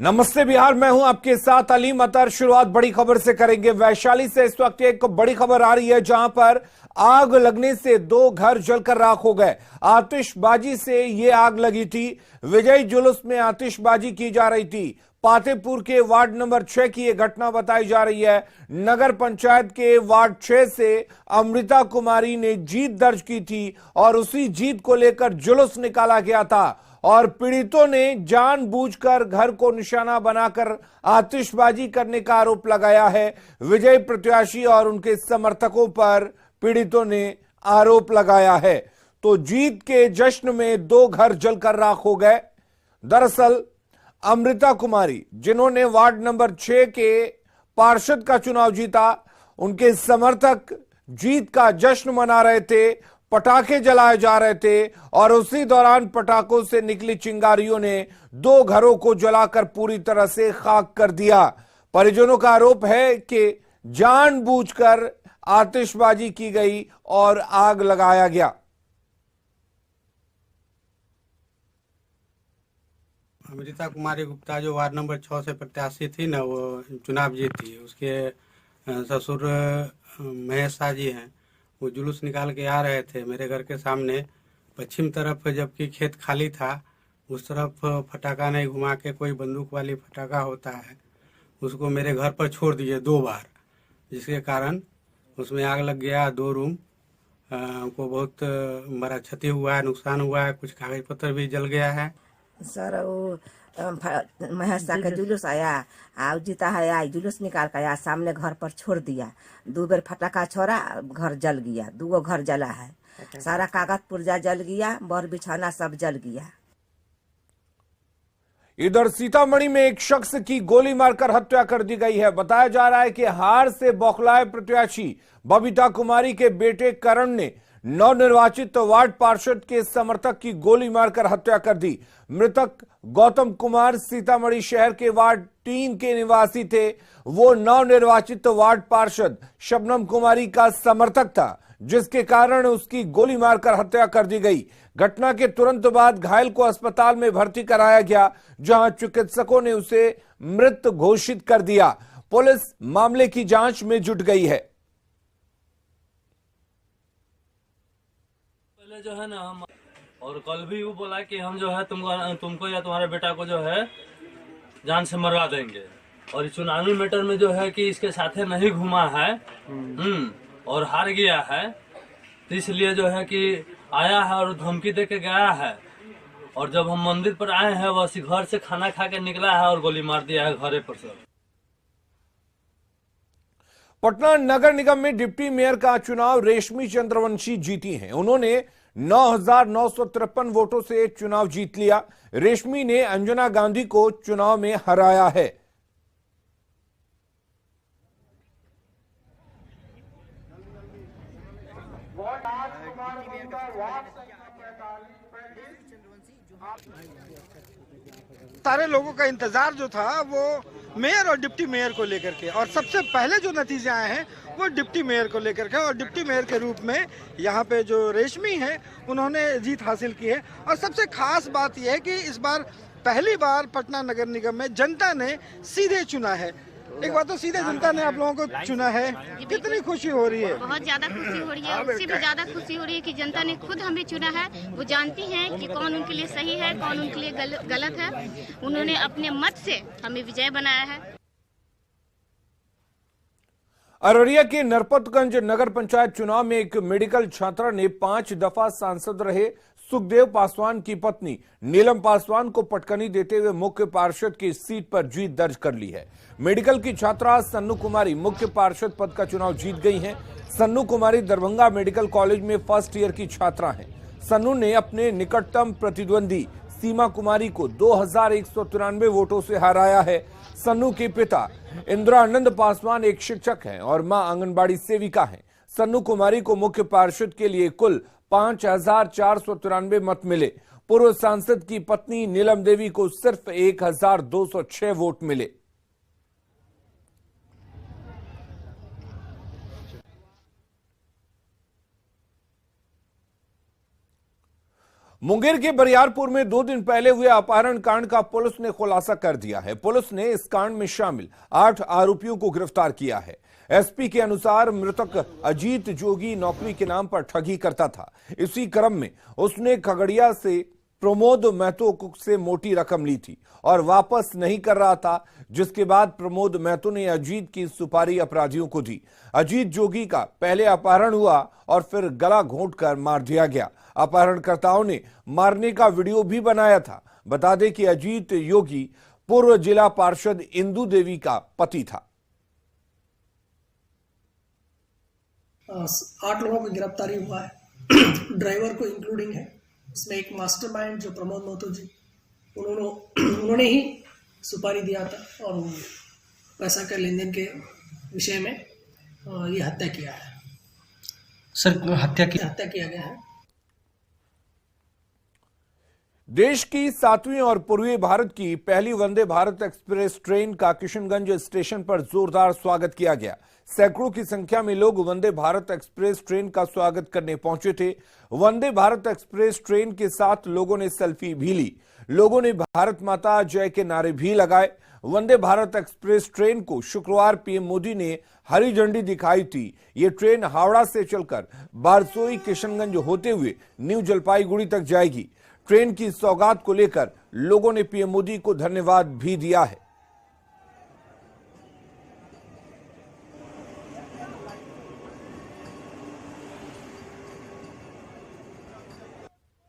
नमस्ते बिहार, मैं हूं आपके साथ अलीम अतर। शुरुआत बड़ी खबर से करेंगे। वैशाली से इस वक्त एक बड़ी खबर आ रही है, जहां पर आग लगने से 2 घर जलकर राख हो गए। आतिशबाजी से ये आग लगी थी। विजय जुलूस में आतिशबाजी की जा रही थी। पातेपुर के वार्ड नंबर 6 की यह घटना बताई जा रही है। नगर पंचायत के वार्ड 6 से अमृता कुमारी ने जीत दर्ज की थी और उसी जीत को लेकर जुलूस निकाला गया था और पीड़ितों ने जानबूझकर घर को निशाना बनाकर आतिशबाजी करने का आरोप लगाया है। विजय प्रत्याशी और उनके समर्थकों पर पीड़ितों ने आरोप लगाया है। तो जीत के जश्न में 2 घर जलकर राख हो गए। दरअसल अमृता कुमारी, जिन्होंने वार्ड नंबर 6 के पार्षद का चुनाव जीता, उनके समर्थक जीत का जश्न मना रहे थे। पटाखे जलाए जा रहे थे और उसी दौरान पटाखों से निकली चिंगारियों ने 2 घरों को जलाकर पूरी तरह से खाक कर दिया। परिजनों का आरोप है कि जानबूझकर आतिशबाजी की गई और आग लगाया गया। अमृता कुमारी गुप्ता जो वार्ड नंबर 6 से प्रत्याशी थी ना, वो चुनाव जीती। उसके ससुर महेश शाह जी हैं, वो जुलूस निकाल के आ रहे थे मेरे घर के सामने पश्चिम तरफ, जबकि खेत खाली था। उस तरफ फटाका नहीं घुमा के, कोई बंदूक वाली फटाका होता है, उसको मेरे घर पर छोड़ दिए 2 बार, जिसके कारण उसमें आग लग गया। 2 रूम को बहुत बड़ा क्षति हुआ है, नुकसान हुआ है, कुछ कागज पत्र भी जल गया है। सर वो महेश शाह का जुलूस आया, आ जीता है, आई जुलूस निकाल कर आया, सामने घर पर छोड़ दिया। 2 बार फटाका छोड़ा, घर जल गया। 2 घर जला है, सारा कागज पुर्जा जल गया, बर बिछाना सब जल गया। इधर सीतामढ़ी में एक शख्स की गोली मारकर हत्या कर दी गई है। बताया जा रहा है कि हार से बौखलाए प्रत्याशी बबीता कुमारी के बेटे करण ने नवनिर्वाचित वार्ड पार्षद के समर्थक की गोली मारकर हत्या कर दी। मृतक गौतम कुमार सीतामढ़ी शहर के वार्ड 3 के निवासी थे। वो नवनिर्वाचित वार्ड पार्षद शबनम कुमारी का समर्थक था, जिसके कारण उसकी गोली मारकर हत्या कर दी गई। घटना के तुरंत बाद घायल को अस्पताल में भर्ती कराया गया, जहां चिकित्सकों ने उसे मृत घोषित कर दिया। पुलिस मामले की जांच में जुट गई है। पहले जो है ना, हम और कल भी वो बोला कि हम जो है तुमको या तुम्हारे बेटा को जो है जान से मरवा देंगे। और चुनावी मैटर में जो है कि इसके साथे नहीं घुमा है और हार गया है, तो इसलिए जो है कि आया है और धमकी दे के गया है। और जब हम मंदिर पर आए हैं, बस घर से खाना खा के निकला है और गोली मार दिया है घरे पर से। पटना नगर निगम में डिप्टी मेयर का चुनाव रेशमी चंद्रवंशी जीती हैं। उन्होंने 9,953 वोटों से चुनाव जीत लिया। रेशमी ने अंजना गांधी को चुनाव में हराया है। सारे लोगों का इंतजार जो था वो मेयर और डिप्टी मेयर को लेकर के, और सबसे पहले जो नतीजे आए हैं वो डिप्टी मेयर को लेकर के, और डिप्टी मेयर के रूप में यहाँ पे जो रेशमी है उन्होंने जीत हासिल की है। और सबसे खास बात यह है कि इस बार पहली बार पटना नगर निगम में जनता ने सीधे चुना है। एक बात तो, सीधे जनता ने आप लोगों को चुना है, कितनी खुशी हो रही है? बहुत ज्यादा खुशी हो रही है। उससे भी ज्यादा खुशी हो रही है कि जनता ने खुद हमें चुना है। वो जानती हैं कि कौन उनके लिए सही है, कौन उनके लिए गलत है। उन्होंने अपने मत से हमें विजय बनाया है। अररिया के नरपतगंज नगर पंचायत चुनाव में एक मेडिकल छात्रा ने 5 दफा सांसद रहे सुखदेव पासवान की पत्नी नीलम पासवान को पटकनी देते हुए मुख्य पार्षद की सीट पर जीत दर्ज कर ली है। मेडिकल की छात्रा सन्नू कुमारी मुख्य पार्षद पद का चुनाव जीत गई हैं। सन्नू कुमारी दरभंगा मेडिकल कॉलेज में फर्स्ट ईयर की छात्रा हैं। सन्नू ने अपने निकटतम प्रतिद्वंदी सीमा कुमारी को 2,193 वोटों से हराया है। सन्नू के पिता इंदिरानंद पासवान एक शिक्षक हैं और मां आंगनबाड़ी सेविका हैं। सन्नू कुमारी को मुख्य पार्षद के लिए कुल 5,493 मत मिले। पूर्व सांसद की पत्नी नीलम देवी को सिर्फ 1,206 वोट मिले। मुंगेर के बरियारपुर में 2 दिन पहले हुए अपहरण कांड का पुलिस ने खुलासा कर दिया है। पुलिस ने इस कांड में शामिल 8 आरोपियों को गिरफ्तार किया है। एसपी के अनुसार मृतक अजीत जोगी नौकरी के नाम पर ठगी करता था। इसी क्रम में उसने खगड़िया से प्रमोद महतो से मोटी रकम ली थी और वापस नहीं कर रहा था, जिसके बाद प्रमोद महतो ने अजीत की सुपारी अपराधियों को दी। अजीत जोगी का पहले अपहरण हुआ और फिर गला घोंटकर मार दिया गया। अपहरणकर्ताओं ने मारने का वीडियो भी बनाया था। बता दें कि अजीत योगी पूर्व जिला पार्षद इंदू देवी का पति था। 8 लोगों की गिरफ्तारी हुआ है, ड्राइवर को इंक्लूडिंग है। इसमें एक मास्टरमाइंड जो प्रमोद महतो जी, उन्होंने ही सुपारी दिया था और पैसा के लेन देन के विषय में ये हत्या किया है। सर, हत्या किया गया है। देश की 7वीं और पूर्वी भारत की पहली वंदे भारत एक्सप्रेस ट्रेन का किशनगंज स्टेशन पर जोरदार स्वागत किया गया। सैकड़ों की संख्या में लोग वंदे भारत एक्सप्रेस ट्रेन का स्वागत करने पहुंचे थे। वंदे भारत एक्सप्रेस ट्रेन के साथ लोगों ने सेल्फी भी ली। लोगों ने भारत माता जय के नारे भी लगाए। वंदे भारत एक्सप्रेस ट्रेन को शुक्रवार पीएम मोदी ने हरी झंडी दिखाई थी। ये ट्रेन हावड़ा से चलकर बारसोई किशनगंज होते हुए न्यू जलपाईगुड़ी तक जाएगी। ट्रेन की सौगात को लेकर लोगों ने पीएम मोदी को धन्यवाद भी दिया है।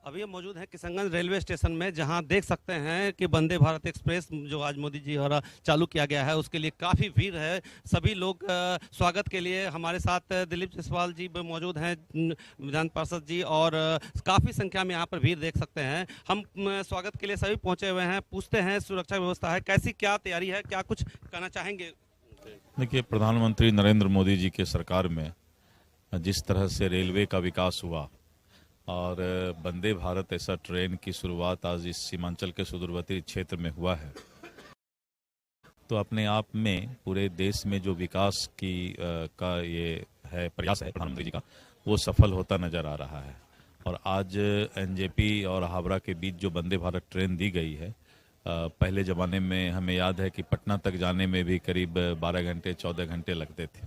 अभी हम मौजूद हैं किशनगंज रेलवे स्टेशन में, जहां देख सकते हैं कि वंदे भारत एक्सप्रेस जो आज मोदी जी द्वारा चालू किया गया है उसके लिए काफ़ी भीड़ है। सभी लोग स्वागत के लिए हमारे साथ दिलीप जायसवाल जी मौजूद हैं, विधान पार्षद जी, और काफ़ी संख्या में यहाँ पर भीड़ देख सकते हैं। हम स्वागत के लिए सभी पहुँचे हुए हैं। पूछते हैं सुरक्षा व्यवस्था है कैसी, क्या तैयारी है, क्या कुछ कहना चाहेंगे? देखिए, प्रधानमंत्री नरेंद्र मोदी जी के सरकार में जिस तरह से रेलवे का विकास हुआ और वंदे भारत ऐसा ट्रेन की शुरुआत आज इस सीमांचल के सुदूरवर्ती क्षेत्र में हुआ है, तो अपने आप में पूरे देश में जो विकास का ये है प्रयास है प्रधानमंत्री जी का, वो सफल होता नजर आ रहा है। और आज एनजेपी और हावड़ा के बीच जो वंदे भारत ट्रेन दी गई है, पहले ज़माने में हमें याद है कि पटना तक जाने में भी करीब 12 घंटे 14 घंटे लगते थे,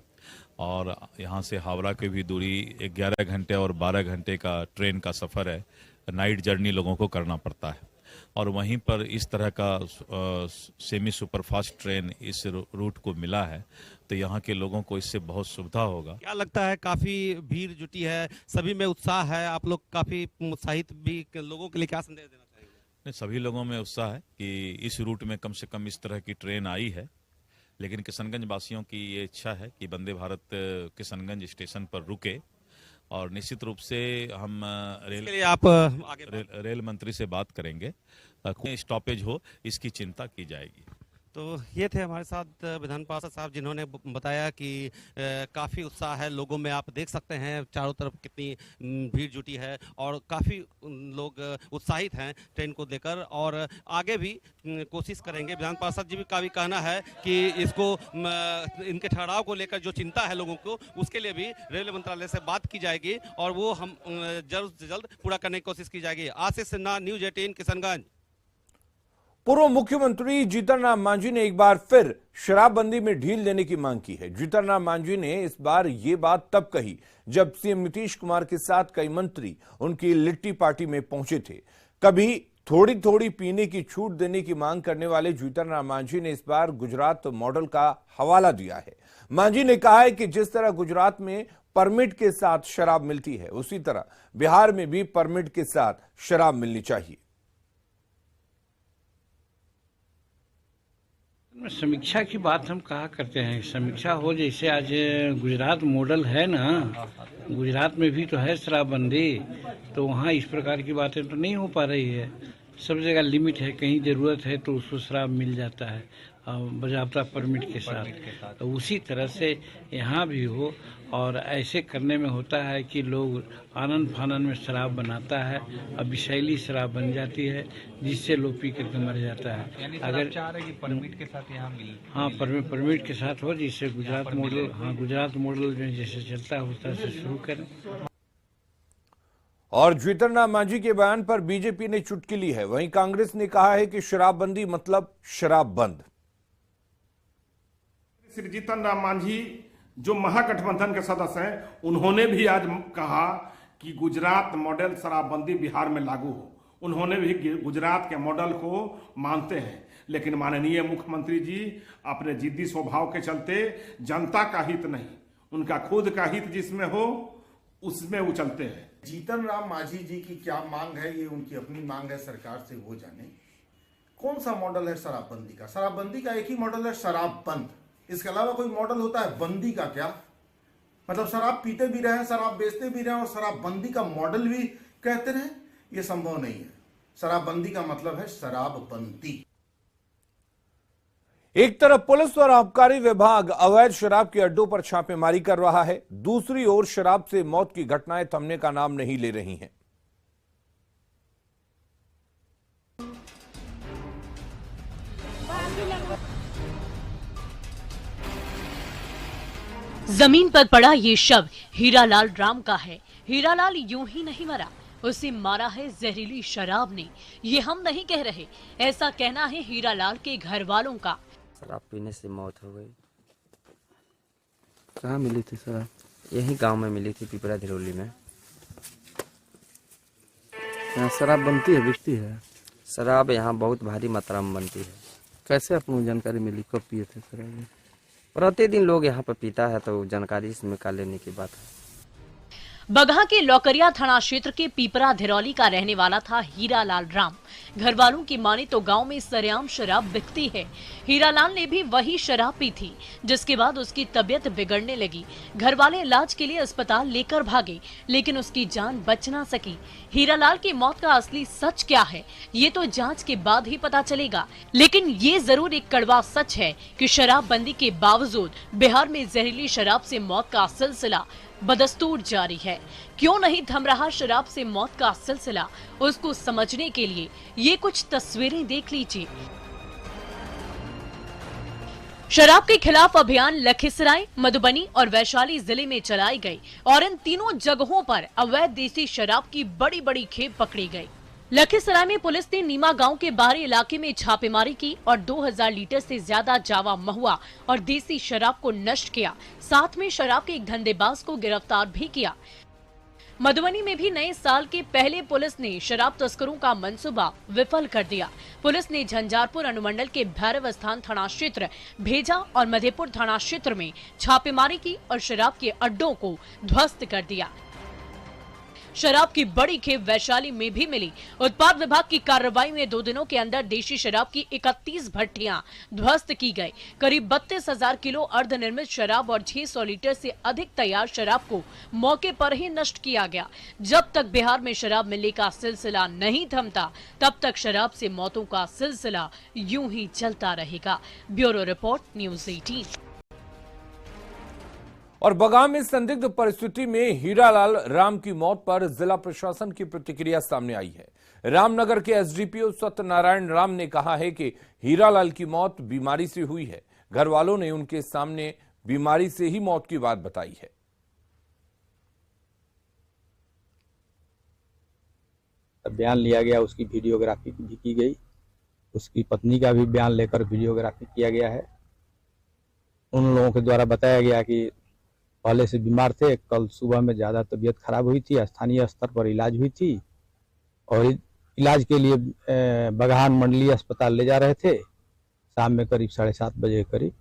और यहाँ से हावड़ा की भी दूरी 11 घंटे और 12 घंटे का ट्रेन का सफ़र है। नाइट जर्नी लोगों को करना पड़ता है, और वहीं पर इस तरह का सेमी सुपरफास्ट ट्रेन इस रूट को मिला है, तो यहाँ के लोगों को इससे बहुत सुविधा होगा। क्या लगता है, काफ़ी भीड़ जुटी है, सभी में उत्साह है, आप लोग काफ़ी उत्साहित भी, लोगों के लिए क्या संदेश देना चाहेंगे? सभी लोगों में उत्साह है कि इस रूट में कम से कम इस तरह की ट्रेन आई है, लेकिन किशनगंज वासियों की ये इच्छा है कि वंदे भारत किशनगंज स्टेशन पर रुके, और निश्चित रूप से हम रेल मंत्री से बात करेंगे, कोई स्टॉपेज हो इसकी चिंता की जाएगी। तो ये थे हमारे साथ विधान पार्षद साहब, जिन्होंने बताया कि काफ़ी उत्साह है लोगों में। आप देख सकते हैं चारों तरफ कितनी भीड़ जुटी है और काफ़ी लोग उत्साहित हैं ट्रेन को लेकर, और आगे भी कोशिश करेंगे। विधान पार्षद जी का भी कहना है कि इसको इनके ठहराव को लेकर जो चिंता है लोगों को, उसके लिए भी रेलवे मंत्रालय से बात की जाएगी और वो हम जल्द से जल्द पूरा करने की कोशिश की जाएगी। आशीष सिन्हा, न्यूज 18 किशनगंज। पूर्व मुख्यमंत्री जीतन राम मांझी ने एक बार फिर शराबबंदी में ढील देने की मांग की है। जीतन राम मांझी ने इस बार ये बात तब कही जब सीएम नीतीश कुमार के साथ कई मंत्री उनकी लिट्टी पार्टी में पहुंचे थे। कभी थोड़ी थोड़ी पीने की छूट देने की मांग करने वाले जीतन राम मांझी ने इस बार गुजरात मॉडल का हवाला दिया है। मांझी ने कहा है कि जिस तरह गुजरात में परमिट के साथ शराब मिलती है, उसी तरह बिहार में भी परमिट के साथ शराब मिलनी चाहिए। समीक्षा की बात हम कहा करते हैं, समीक्षा हो, जैसे आज गुजरात मॉडल है ना, गुजरात में भी तो है शराबबंदी, तो वहाँ इस प्रकार की बातें तो नहीं हो पा रही है। सब जगह लिमिट है, कहीं ज़रूरत है तो उसको शराब मिल जाता है बाज़ाब्ता परमिट के साथ। तो उसी तरह से यहाँ भी हो, और ऐसे करने में होता है कि लोग आनंद फानन में शराब बनाता है, अब विषैली शराब बन जाती है जिससे लोग पी करके मर जाता है। अगर चाह रहे कि परमिट के साथ यहाँ मिले, हाँ परमिट के साथ हो, जिससे गुजरात मॉडल, हाँ गुजरात मॉडल में जैसे चलता है उस तरह से शुरू करें। और जीतनराम मांझी के बयान पर बीजेपी ने चुटकी ली है। वहीं कांग्रेस ने कहा है कि शराबबंदी मतलब शराब बंद। श्री जीतनराम मांझी जो महागठबंधन के सदस्य हैं, उन्होंने भी आज कहा कि गुजरात मॉडल शराबबंदी बिहार में लागू हो। उन्होंने भी गुजरात के मॉडल को मानते हैं, लेकिन माननीय मुख्यमंत्री जी अपने जिद्दी स्वभाव के चलते जनता का हित नहीं, उनका खुद का हित जिसमें हो उसमें वो चलते हैं। जीतनराम मांझी जी की क्या मांग है, ये उनकी अपनी मांग है, सरकार से वो जाने। कौन सा मॉडल है शराबबंदी का? शराबबंदी का एक ही मॉडल है, शराब बंद। इसके अलावा कोई मॉडल होता है बंदी का? क्या मतलब शराब पीते भी रहे, शराब बेचते भी रहे और शराबबंदी का मॉडल भी कहते रहे? ये संभव नहीं है। शराबबंदी का मतलब है शराबबंदी। एक तरफ पुलिस और आबकारी विभाग अवैध शराब के अड्डों पर छापेमारी कर रहा है, दूसरी ओर शराब से मौत की घटनाएं थमने का नाम नहीं ले रही हैं। जमीन पर पड़ा ये शव हीरालाल राम का है। हीरालाल यूं ही नहीं मरा, उसे मारा है जहरीली शराब ने। ये हम नहीं कह रहे, ऐसा कहना है हीरालाल के घर वालों का। शराब पीने से मौत हो गई। कहाँ मिली थी शराब? यही गांव में मिली थी, पिपरा धिरोली में। यहाँ शराब बनती है, बिकती है? शराब यहाँ बहुत भारी मात्रा में बनती है। कैसे आपको जानकारी मिली? कब पिए थे शराब? प्रतिदिन लोग यहाँ पर पीता है, तो जानकारी इसमें का लेने की बात है। बगहा के लौकरिया थाना क्षेत्र के पीपरा धिरौली का रहने वाला था हीरालाल राम। घर वालों की माने तो गांव में सरेआम शराब बिकती है। हीरालाल ने भी वही शराब पी थी, जिसके बाद उसकी तबीयत बिगड़ने लगी। घर वाले इलाज के लिए अस्पताल लेकर भागे, लेकिन उसकी जान बच ना सकी। हीरालाल की मौत का असली सच क्या है, ये तो जांच के बाद ही पता चलेगा। लेकिन ये जरूर एक कड़वा सच है कि शराबबंदी के बावजूद बिहार में जहरीली शराब से मौत का सिलसिला बदस्तूर जारी है। क्यों नहीं थम रहा शराब से मौत का सिलसिला, उसको समझने के लिए ये कुछ तस्वीरें देख लीजिए। शराब के खिलाफ अभियान लखीसराय, मधुबनी और वैशाली जिले में चलाई गई और इन तीनों जगहों पर अवैध देसी शराब की बड़ी बड़ी खेप पकड़ी गई। लखीसराय में पुलिस ने नीमा गांव के बाहरी इलाके में छापेमारी की और 2000 लीटर से ज्यादा जावा महुआ और देसी शराब को नष्ट किया। साथ में शराब के एक धंधेबाज को गिरफ्तार भी किया। मधुबनी में भी नए साल के पहले पुलिस ने शराब तस्करों का मंसूबा विफल कर दिया। पुलिस ने झंझारपुर अनुमंडल के भैरव स्थान थाना क्षेत्र, भेजा और मधेपुर थाना क्षेत्र में छापेमारी की और शराब के अड्डों को ध्वस्त कर दिया। शराब की बड़ी खेप वैशाली में भी मिली। उत्पाद विभाग की कार्रवाई में 2 दिनों के अंदर देशी शराब की 31 भट्टियां ध्वस्त की गई। करीब 32,000 किलो अर्धनिर्मित शराब और 600 लीटर से अधिक तैयार शराब को मौके पर ही नष्ट किया गया। जब तक बिहार में शराब मिलने का सिलसिला नहीं थमता, तब तक शराब से मौतों का सिलसिला यूं ही चलता रहेगा। Bureau report, news 18। और बगहा में संदिग्ध परिस्थिति में हीरालाल राम की मौत पर जिला प्रशासन की प्रतिक्रिया सामने आई है। रामनगर के एसडीपीओ सत्यनारायण राम ने कहा है कि हीरालाल की मौत बीमारी से हुई है। घर वालों ने उनके सामने बीमारी से ही मौत की बात बताई है। बयान लिया गया, उसकी वीडियोग्राफी भी की गई, उसकी पत्नी का भी बयान लेकर वीडियोग्राफी किया गया है। उन लोगों के द्वारा बताया गया कि पहले से बीमार थे, कल सुबह में ज़्यादा तबीयत खराब हुई थी, स्थानीय स्तर पर इलाज हुई थी और इलाज के लिए बगहा मंडलीय अस्पताल ले जा रहे थे। शाम में करीब 7:30 बजे करीब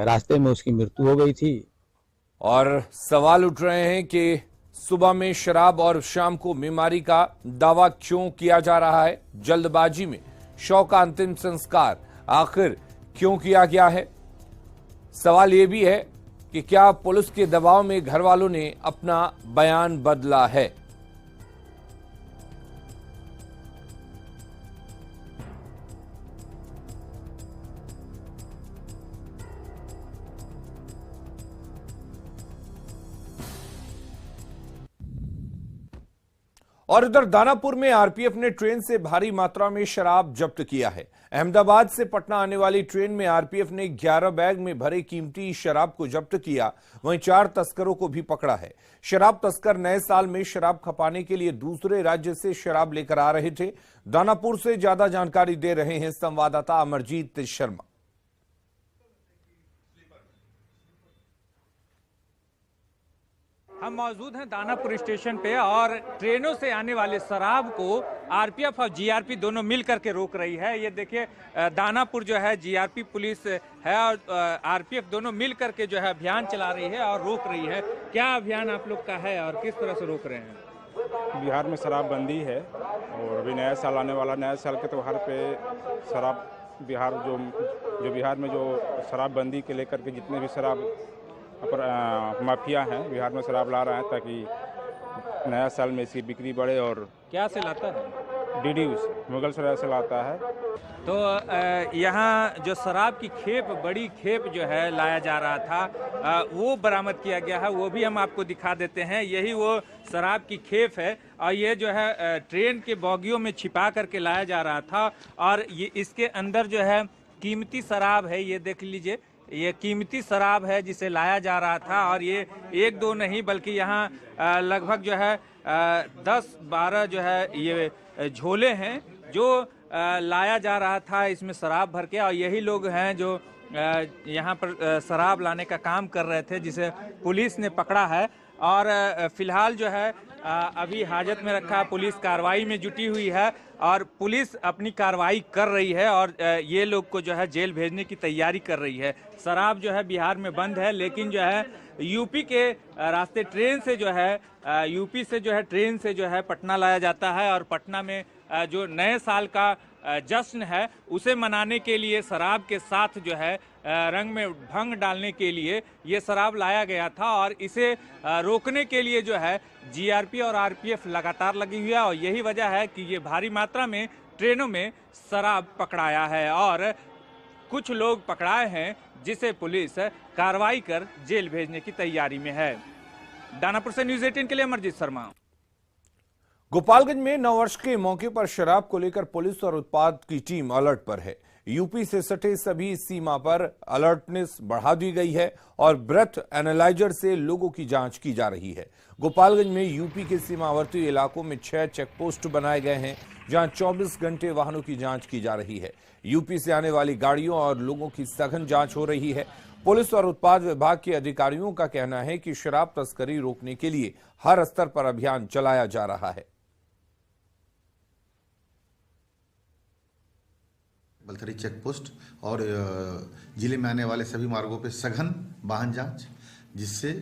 रास्ते में उसकी मृत्यु हो गई थी। और सवाल उठ रहे हैं कि सुबह में शराब और शाम को बीमारी का दावा क्यों किया जा रहा है? जल्दबाजी में शव का अंतिम संस्कार आखिर क्यों किया गया है? सवाल यह भी है कि क्या पुलिस के दबाव में घर वालों ने अपना बयान बदला है? और उधर दानापुर में आरपीएफ ने ट्रेन से भारी मात्रा में शराब जब्त किया है। अहमदाबाद से पटना आने वाली ट्रेन में आरपीएफ ने 11 बैग में भरे कीमती शराब को जब्त किया। वहीं 4 तस्करों को भी पकड़ा है। शराब तस्कर नए साल में शराब खपाने के लिए दूसरे राज्य से शराब लेकर आ रहे थे। दानापुर से ज्यादा जानकारी दे रहे हैं संवाददाता अमरजीत शर्मा। हम मौजूद हैं दानापुर स्टेशन पे और ट्रेनों से आने वाले शराब को आरपीएफ और जीआरपी दोनों मिल करके रोक रही है। ये देखिए दानापुर जो है जीआरपी पुलिस है और आरपीएफ दोनों मिल करके जो है अभियान चला रही है और रोक रही है। क्या अभियान आप लोग का है और किस तरह से रोक रहे हैं? बिहार में शराबबंदी है और अभी नया साल आने वाला, नया साल के त्यौहार पे शराब बिहार जो बिहार में जो शराबबंदी के लेकर के जितने भी शराब माफिया हैं बिहार में शराब ला रहा है ताकि नया साल में इसकी बिक्री बढ़े। और क्या से लाता है? डीडीयू से, मुगल सराय से लाता है। तो यहाँ जो शराब की खेप, बड़ी खेप जो है लाया जा रहा था वो बरामद किया गया है। वो भी हम आपको दिखा देते हैं। यही वो शराब की खेप है और ये जो है ट्रेन के बोगियों में छिपा करके लाया जा रहा था और ये इसके अंदर जो है कीमती शराब है। ये देख लीजिए, ये कीमती शराब है जिसे लाया जा रहा था और ये 1-2 नहीं बल्कि यहाँ लगभग जो है 10-12 जो है ये झोले हैं जो लाया जा रहा था इसमें शराब भर के। और यही लोग हैं जो यहाँ पर शराब लाने का काम कर रहे थे जिसे पुलिस ने पकड़ा है और फिलहाल जो है अभी हाजत में रखा। पुलिस कार्रवाई में जुटी हुई है और पुलिस अपनी कार्रवाई कर रही है और ये लोग को जो है जेल भेजने की तैयारी कर रही है। शराब जो है बिहार में बंद है लेकिन जो है यूपी के रास्ते ट्रेन से जो है यूपी से जो है ट्रेन से जो है पटना लाया जाता है और पटना में जो नए साल का जश्न है उसे मनाने के लिए शराब के साथ जो है रंग में भंग डालने के लिए ये शराब लाया गया था और इसे रोकने के लिए जो है जीआरपी और आरपीएफ लगातार लगी हुई है और यही वजह है कि ये भारी मात्रा में ट्रेनों में शराब पकड़ाया है और कुछ लोग पकड़ाए हैं जिसे पुलिस कार्रवाई कर जेल भेजने की तैयारी में है। दानापुर से न्यूज़ 18 के लिए अमरजीत शर्मा। गोपालगंज में नववर्ष के मौके पर शराब को लेकर पुलिस और उत्पाद की टीम अलर्ट पर है। यूपी से सटे सभी सीमा पर अलर्टनेस बढ़ा दी गई है और ब्रेथ एनालाइजर से लोगों की जांच की जा रही है। गोपालगंज में यूपी के सीमावर्ती इलाकों में 6 चेकपोस्ट बनाए गए हैं जहां 24 घंटे वाहनों की जांच की जा रही है। यूपी से आने वाली गाड़ियों और लोगों की सघन जांच हो रही है। पुलिस और उत्पाद विभाग के अधिकारियों का कहना है कि शराब तस्करी रोकने के लिए हर स्तर पर अभियान चलाया जा रहा है। बलथरी चेक पोस्ट और जिले में आने वाले सभी मार्गों पे सघन वाहन जांच, जिससे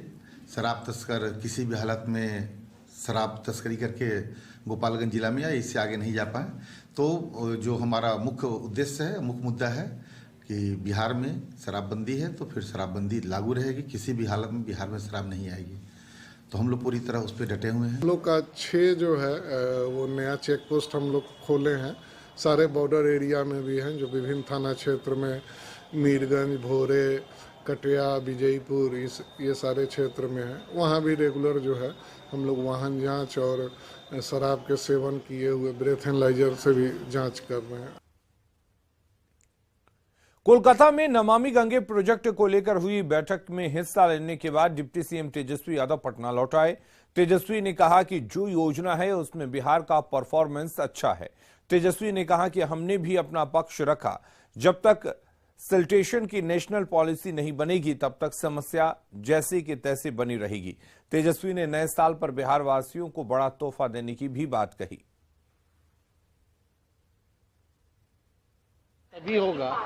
शराब तस्कर किसी भी हालत में शराब तस्करी करके गोपालगंज जिला में या इससे आगे नहीं जा पाए। तो जो हमारा मुख्य उद्देश्य है, मुख्य मुद्दा है कि बिहार में शराबबंदी है तो फिर शराबबंदी लागू रहेगी, किसी भी हालत में बिहार में शराब नहीं आएगी। तो हम लोग पूरी तरह उस पर डटे हुए हैं। हम लोग का 6 जो है वो नया चेक पोस्ट हम लोग खोले हैं। सारे बॉर्डर एरिया में भी हैं, जो विभिन्न थाना क्षेत्र में मीरगंज, भोरे, कटिया, विजयपुर ये सारे क्षेत्र में हैं। वहाँ भी रेगुलर जो है हम लोग वाहन जांच और शराब के सेवन किए हुए ब्रेथ एनालाइजर से भी जांच कर रहे हैं। कोलकाता में नमामि गंगे प्रोजेक्ट को लेकर हुई बैठक में हिस्सा लेने के बाद डिप्टी सीएम तेजस्वी यादव पटना लौट आए। तेजस्वी ने कहा कि जो योजना है उसमें बिहार का परफॉर्मेंस अच्छा है। तेजस्वी ने कहा कि हमने भी अपना पक्ष रखा। जब तक सिल्टेशन की नेशनल पॉलिसी नहीं बनेगी तब तक समस्या जैसे कि तैसे बनी रहेगी। तेजस्वी ने नए साल पर बिहार वासियों को बड़ा तोहफा देने की भी बात कही। तभी होगा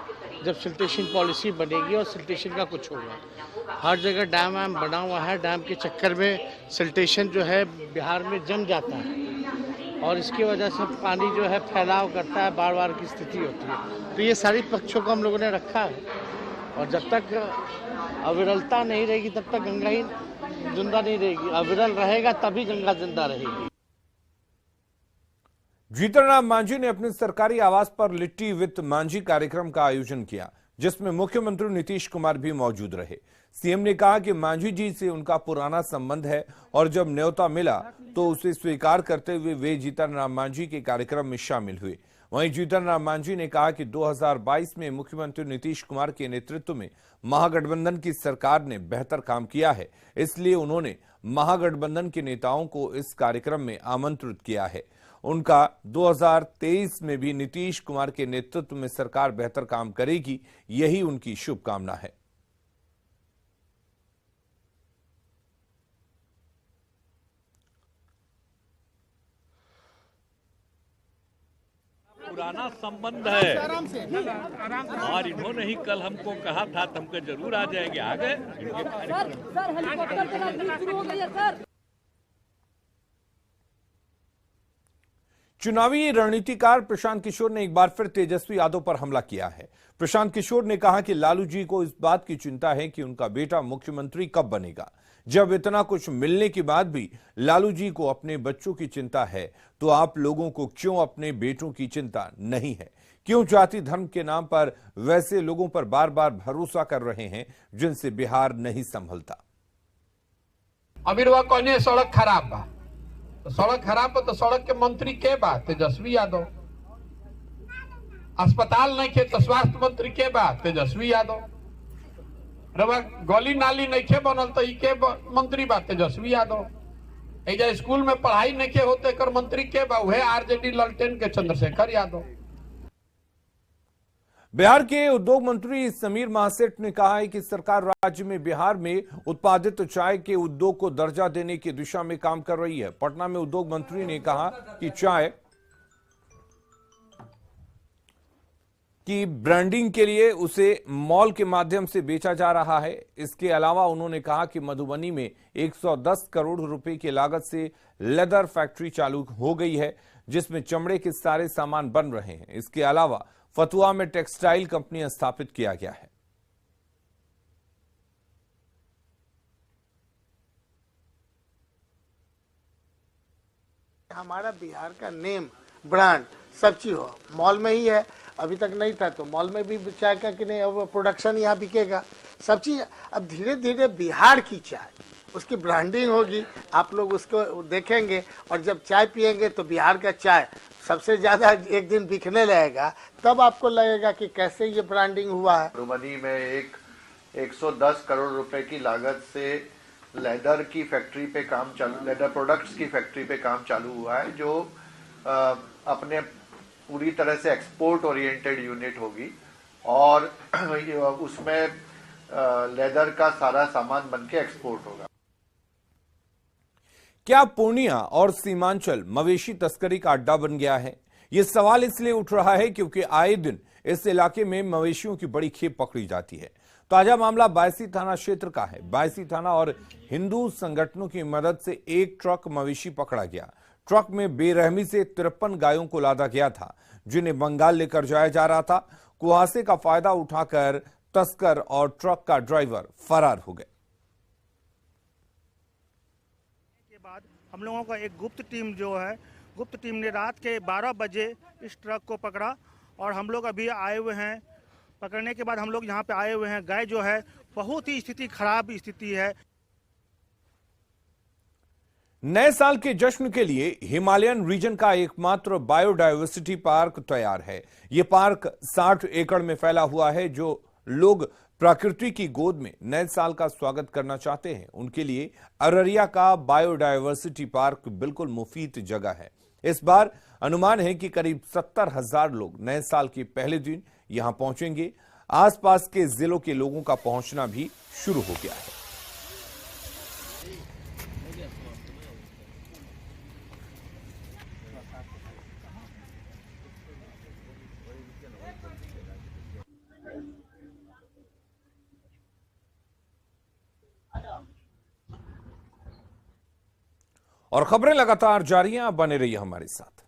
जब सिल्टेशन पॉलिसी बनेगी और सिल्टेशन का कुछ होगा। हर जगह डैम वैम बना हुआ है, डैम के चक्कर में सिल्टेशन जो है बिहार में जम जाता है और इसकी वजह से पानी जो है फैलाव करता है, बाढ़ बाढ़ की स्थिति होती है। तो ये सारी पक्षों को हम लोगों ने रखा है और जब तक अविरलता नहीं रहेगी तब तक गंगा ही जिंदा नहीं रहेगी। अविरल रहेगा तभी गंगा जिंदा रहेगी। जीतन राम मांझी ने अपने सरकारी आवास पर लिट्टी विद मांझी कार्यक्रम का आयोजन किया, जिसमें मुख्यमंत्री नीतीश कुमार भी मौजूद रहे। सीएम ने कहा कि मांझी जी से उनका पुराना संबंध है और जब न्योता मिला तो उसे स्वीकार करते हुए वे जीतन राम मांझी के कार्यक्रम में शामिल हुए। वहीं जीतन राम मांझी ने कहा कि 2022 में मुख्यमंत्री नीतीश कुमार के नेतृत्व में महागठबंधन की सरकार ने बेहतर काम किया है, इसलिए उन्होंने महागठबंधन के नेताओं को इस कार्यक्रम में आमंत्रित किया है। उनका 2023 में भी नीतीश कुमार के नेतृत्व में सरकार बेहतर काम करेगी, यही उनकी शुभकामना है। पुराना संबंध है और इन्होंने ही कल हमको कहा था, हमको जरूर आ जाएंगे। आ गए चुनावी रणनीतिकार प्रशांत किशोर ने एक बार फिर तेजस्वी यादव पर हमला किया है। प्रशांत किशोर ने कहा कि लालू जी को इस बात की चिंता है कि उनका बेटा मुख्यमंत्री कब बनेगा। जब इतना कुछ मिलने के बाद भी लालू जी को अपने बच्चों की चिंता है, तो आप लोगों को क्यों अपने बेटों की चिंता नहीं है? क्यों जाति धर्म के नाम पर वैसे लोगों पर बार बार भरोसा कर रहे हैं जिनसे बिहार नहीं संभलता? अभी कहने सड़क खराब बा, तो सड़क खराब तो सड़क के मंत्री के बात तेजस्वी यादव। अस्पताल नहीं के तो स्वास्थ्य मंत्री के बात तेजस्वी यादव। रवा गली नाली नहीं के बनल तो ई के मंत्री बात तेजस्वी यादव। एजा स्कूल में पढ़ाई नहीं के होते कर मंत्री के बा वह आरजेडी ललटेन के चंद्रशेखर यादव। बिहार के उद्योग मंत्री समीर महासेठ ने कहा है कि सरकार राज्य में बिहार में उत्पादित चाय के उद्योग को दर्जा देने की दिशा में काम कर रही है। पटना में उद्योग मंत्री ने कहा कि चाय की ब्रांडिंग के लिए उसे मॉल के माध्यम से बेचा जा रहा है। इसके अलावा उन्होंने कहा कि मधुबनी में 110 करोड़ रुपए की लागत से लेदर फैक्ट्री चालू हो गई है, जिसमें चमड़े के सारे सामान बन रहे हैं। इसके अलावा फतुआ में टेक्सटाइल कंपनी स्थापित किया गया है। हमारा बिहार का नेम ब्रांड सब चीज हो, मॉल में ही है, अभी तक नहीं था तो मॉल में भी चाय का कि नहीं, अब प्रोडक्शन यहाँ बिकेगा, सब चीज। अब धीरे धीरे बिहार की चाय उसकी ब्रांडिंग होगी, आप लोग उसको देखेंगे और जब चाय पिएंगे तो बिहार का चाय सबसे ज्यादा एक दिन बिकने लगेगा, तब आपको लगेगा कि कैसे ये ब्रांडिंग हुआ है। मधुबनी में 110 करोड़ रुपए की लागत से लेदर की फैक्ट्री पे काम चालू, लेदर प्रोडक्ट्स की फैक्ट्री पे काम चालू हुआ है, जो अपने पूरी तरह से एक्सपोर्ट ओरिएंटेड यूनिट होगी और उसमें लेदर का सारा सामान बनके एक्सपोर्ट होगा। क्या पूर्णिया और सीमांचल मवेशी तस्करी का अड्डा बन गया है? यह सवाल इसलिए उठ रहा है क्योंकि आए दिन इस इलाके में मवेशियों की बड़ी खेप पकड़ी जाती है। ताजा मामला बायसी थाना क्षेत्र का है। बायसी थाना और हिंदू संगठनों की मदद से एक ट्रक मवेशी पकड़ा गया। ट्रक में बेरहमी से 53 गायों को लादा गया था, जिन्हें बंगाल लेकर जाया जा रहा था। कुहासे का फायदा उठाकर तस्कर और ट्रक का ड्राइवर फरार हो गए। हम लोगों का एक गुप्त टीम ने रात के 12 बजे इस ट्रक को पकड़ा और हम लोग अभी आए हुए हैं। पकड़ने के बाद हम लोग यहाँ पे आए हुए हैं। गाय जो है बहुत ही खराब स्थिति है। नए साल के जश्न के लिए हिमालयन रीजन का एकमात्र बायोडायवर्सिटी पार्क तैयार है। यह पार्क 60 एकड़ में फैला हुआ है। जो लोग प्रकृति की गोद में नए साल का स्वागत करना चाहते हैं, उनके लिए अररिया का बायोडायवर्सिटी पार्क बिल्कुल मुफीद जगह है। इस बार अनुमान है कि करीब 70,000 लोग नए साल के पहले दिन यहां पहुंचेंगे। आसपास के जिलों के लोगों का पहुंचना भी शुरू हो गया है। और खबरें लगातार जारी हैं, आप बने रहिए हमारे साथ।